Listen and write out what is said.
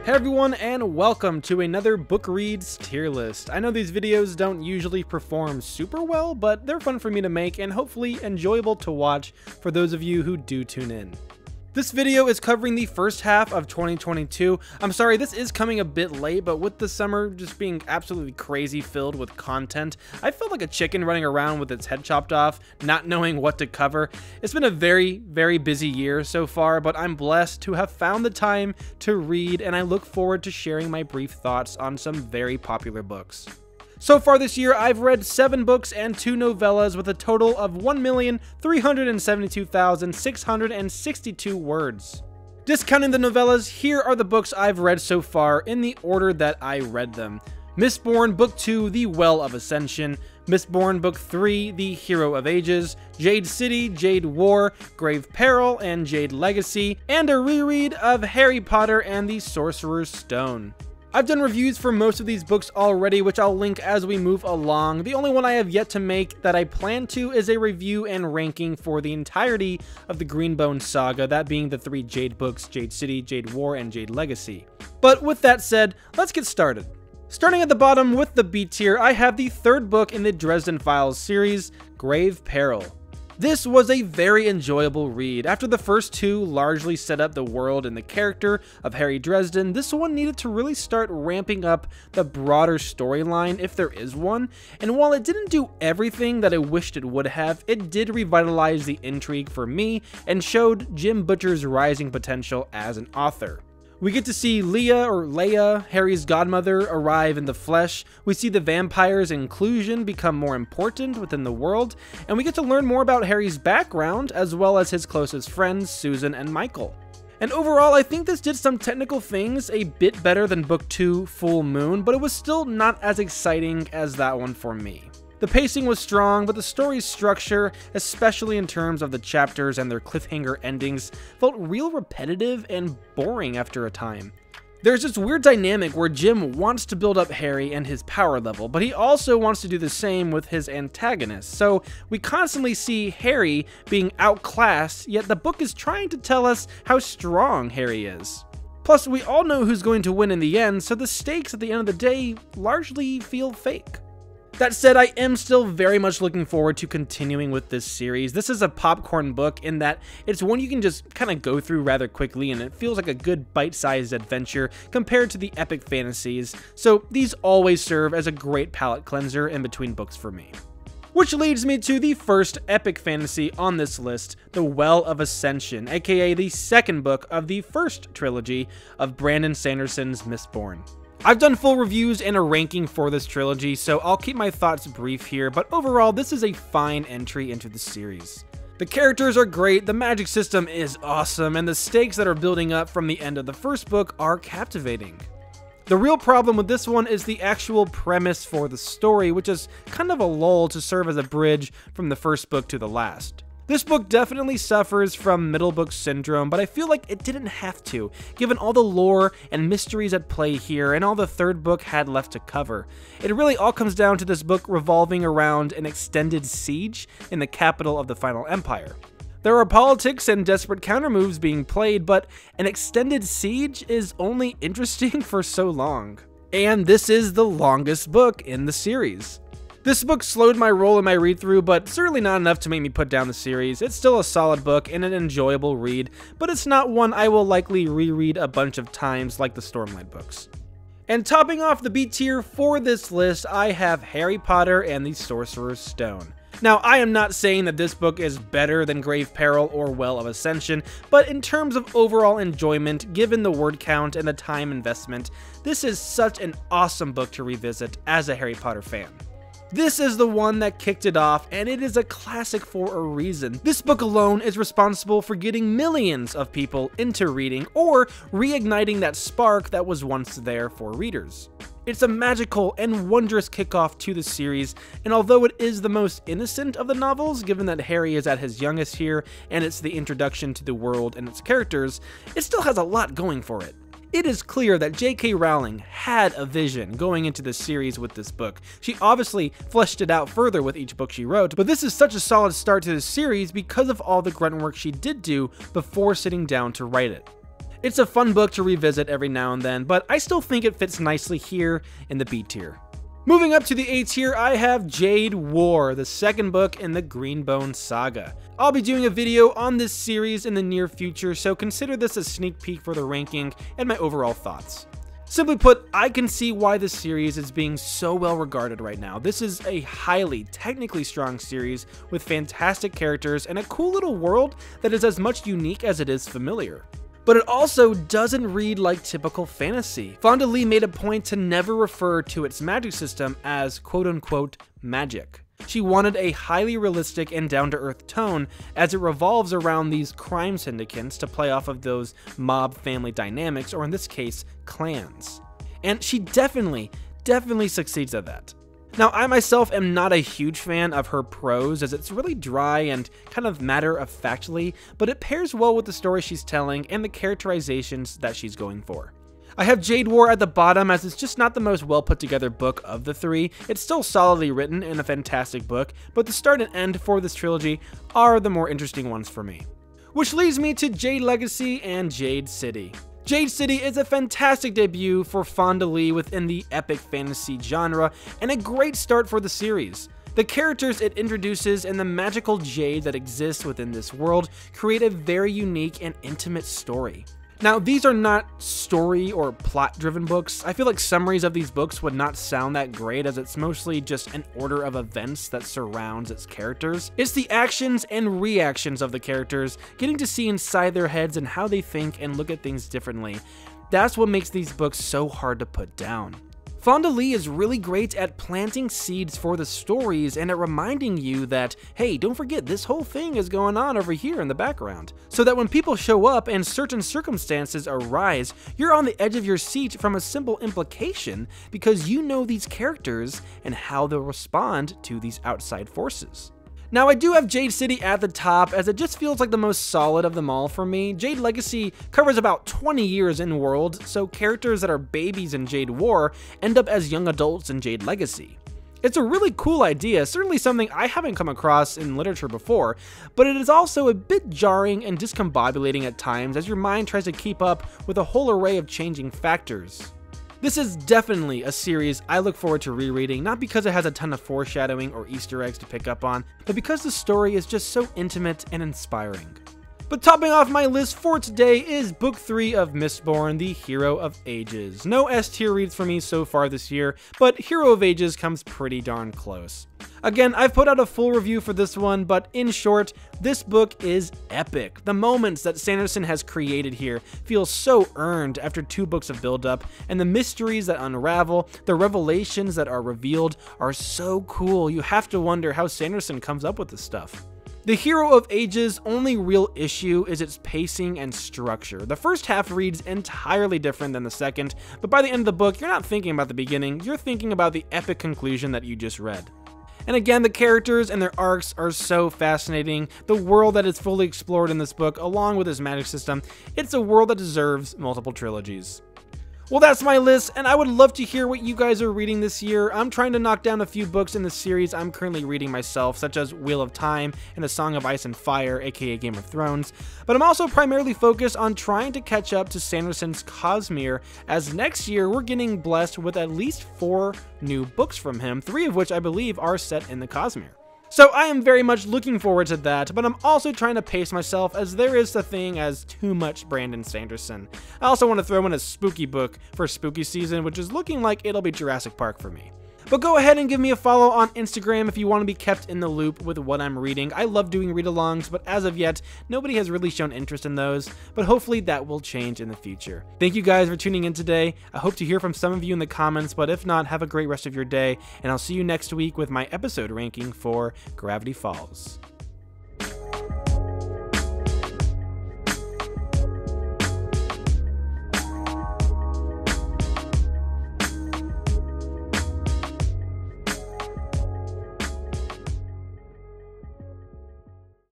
Hey everyone, and welcome to another Book Reads tier list. I know these videos don't usually perform super well, but they're fun for me to make and hopefully enjoyable to watch for those of you who do tune in. This video is covering the first half of 2022. I'm sorry, this is coming a bit late, but with the summer just being absolutely crazy filled with content, I felt like a chicken running around with its head chopped off, not knowing what to cover. It's been a very busy year so far, but I'm blessed to have found the time to read, and I look forward to sharing my brief thoughts on some very popular books. So far this year, I've read 7 books and 2 novellas with a total of 1,372,662 words. Discounting the novellas, here are the books I've read so far in the order that I read them. Mistborn Book 2, The Well of Ascension, Mistborn Book 3, The Hero of Ages, Jade City, Jade War, Grave Peril, and Jade Legacy, and a reread of Harry Potter and the Sorcerer's Stone. I've done reviews for most of these books already, which I'll link as we move along. The only one I have yet to make that I plan to is a review and ranking for the entirety of the Greenbone saga, that being the 3 Jade books, Jade City, Jade War, and Jade Legacy. But with that said, let's get started. Starting at the bottom with the B tier, I have the 3rd book in the Dresden Files series, Grave Peril. This was a very enjoyable read. After the first 2 largely set up the world and the character of Harry Dresden, this one needed to really start ramping up the broader storyline, if there is one, and while it didn't do everything that I wished it would have, it did revitalize the intrigue for me and showed Jim Butcher's rising potential as an author. We get to see Leia, Harry's godmother, arrive in the flesh. We see the vampire's inclusion become more important within the world, and we get to learn more about Harry's background, as well as his closest friends, Susan and Michael. And overall, I think this did some technical things a bit better than Book 2, Full Moon, but it was still not as exciting as that one for me. The pacing was strong, but the story's structure, especially in terms of the chapters and their cliffhanger endings, felt real repetitive and boring after a time. There's this weird dynamic where Jim wants to build up Harry and his power level, but he also wants to do the same with his antagonist, so we constantly see Harry being outclassed, yet the book is trying to tell us how strong Harry is. Plus, we all know who's going to win in the end, so the stakes at the end of the day largely feel fake. That said, I am still very much looking forward to continuing with this series. This is a popcorn book in that it's one you can just kind of go through rather quickly, and it feels like a good bite-sized adventure compared to the epic fantasies, so these always serve as a great palate cleanser in between books for me. Which leads me to the first epic fantasy on this list, The Well of Ascension, aka the 2nd book of the first trilogy of Brandon Sanderson's Mistborn. I've done full reviews and a ranking for this trilogy, so I'll keep my thoughts brief here, but overall, this is a fine entry into the series. The characters are great, the magic system is awesome, and the stakes that are building up from the end of the first book are captivating. The real problem with this one is the actual premise for the story, which is kind of a lull to serve as a bridge from the first book to the last. This book definitely suffers from middle book syndrome, but I feel like it didn't have to, given all the lore and mysteries at play here and all the 3rd book had left to cover. It really all comes down to this book revolving around an extended siege in the capital of the Final Empire. There are politics and desperate countermoves being played, but an extended siege is only interesting for so long. And this is the longest book in the series. This book slowed my roll in my read-through, but certainly not enough to make me put down the series. It's still a solid book and an enjoyable read, but it's not one I will likely reread a bunch of times like the Stormlight books. And topping off the B tier for this list, I have Harry Potter and the Sorcerer's Stone. Now, I am not saying that this book is better than Grave Peril or Well of Ascension, but in terms of overall enjoyment, given the word count and the time investment, this is such an awesome book to revisit as a Harry Potter fan. This is the one that kicked it off, and it is a classic for a reason. This book alone is responsible for getting millions of people into reading, or reigniting that spark that was once there for readers. It's a magical and wondrous kickoff to the series, and although it is the most innocent of the novels, given that Harry is at his youngest here, and it's the introduction to the world and its characters, it still has a lot going for it. It is clear that J.K. Rowling had a vision going into this series with this book. She obviously fleshed it out further with each book she wrote, but this is such a solid start to this series because of all the grunt work she did do before sitting down to write it. It's a fun book to revisit every now and then, but I still think it fits nicely here in the B tier. Moving up to the A tier, I have Jade War, the second book in the Greenbone saga. I'll be doing a video on this series in the near future, so consider this a sneak peek for the ranking and my overall thoughts. Simply put, I can see why this series is being so well regarded right now. This is a highly technically strong series with fantastic characters and a cool little world that is as much unique as it is familiar. But it also doesn't read like typical fantasy. Fonda Lee made a point to never refer to its magic system as quote-unquote magic. She wanted a highly realistic and down-to-earth tone as it revolves around these crime syndicates to play off of those mob family dynamics, or in this case, clans. And she definitely succeeds at that. Now, I myself am not a huge fan of her prose, as it's really dry and kind of matter-of-factly, but it pairs well with the story she's telling and the characterizations that she's going for. I have Jade War at the bottom, as it's just not the most well put together book of the three. It's still solidly written and a fantastic book, but the start and end for this trilogy are the more interesting ones for me. Which leads me to Jade Legacy and Jade City. Jade City is a fantastic debut for Fonda Lee within the epic fantasy genre, and a great start for the series. The characters it introduces and the magical jade that exists within this world create a very unique and intimate story. Now, these are not story or plot-driven books. I feel like summaries of these books would not sound that great, as it's mostly just an order of events that surrounds its characters. It's the actions and reactions of the characters, getting to see inside their heads and how they think and look at things differently. That's what makes these books so hard to put down. Fonda Lee is really great at planting seeds for the stories and at reminding you that, hey, don't forget this whole thing is going on over here in the background, so that when people show up and certain circumstances arise, you're on the edge of your seat from a simple implication because you know these characters and how they'll respond to these outside forces. Now, I do have Jade City at the top, as it just feels like the most solid of them all for me. Jade Legacy covers about 20 years in world, so characters that are babies in Jade War end up as young adults in Jade Legacy. It's a really cool idea, certainly something I haven't come across in literature before, but it is also a bit jarring and discombobulating at times as your mind tries to keep up with a whole array of changing factors. This is definitely a series I look forward to rereading, not because it has a ton of foreshadowing or Easter eggs to pick up on, but because the story is just so intimate and inspiring. But topping off my list for today is Book 3 of Mistborn, The Hero of Ages. No S tier reads for me so far this year, but Hero of Ages comes pretty darn close. Again, I've put out a full review for this one, but in short, this book is epic. The moments that Sanderson has created here feel so earned after 2 books of build-up, and the mysteries that unravel, the revelations that are revealed are so cool. You have to wonder how Sanderson comes up with this stuff. The Hero of Ages' only real issue is its pacing and structure. The first half reads entirely different than the second, but by the end of the book, you're not thinking about the beginning, you're thinking about the epic conclusion that you just read. And again, the characters and their arcs are so fascinating. The world that is fully explored in this book, along with its magic system, it's a world that deserves multiple trilogies. Well, that's my list, and I would love to hear what you guys are reading this year. I'm trying to knock down a few books in the series I'm currently reading myself, such as Wheel of Time and A Song of Ice and Fire, aka Game of Thrones, but I'm also primarily focused on trying to catch up to Sanderson's Cosmere, as next year we're getting blessed with at least 4 new books from him, 3 of which I believe are set in the Cosmere. So I am very much looking forward to that, but I'm also trying to pace myself, as there is the thing as too much Brandon Sanderson. I also want to throw in a spooky book for spooky season, which is looking like it'll be Jurassic Park for me. But go ahead and give me a follow on Instagram if you want to be kept in the loop with what I'm reading. I love doing read-alongs, but as of yet, nobody has really shown interest in those, but hopefully that will change in the future. Thank you guys for tuning in today. I hope to hear from some of you in the comments, but if not, have a great rest of your day, and I'll see you next week with my episode ranking for Gravity Falls.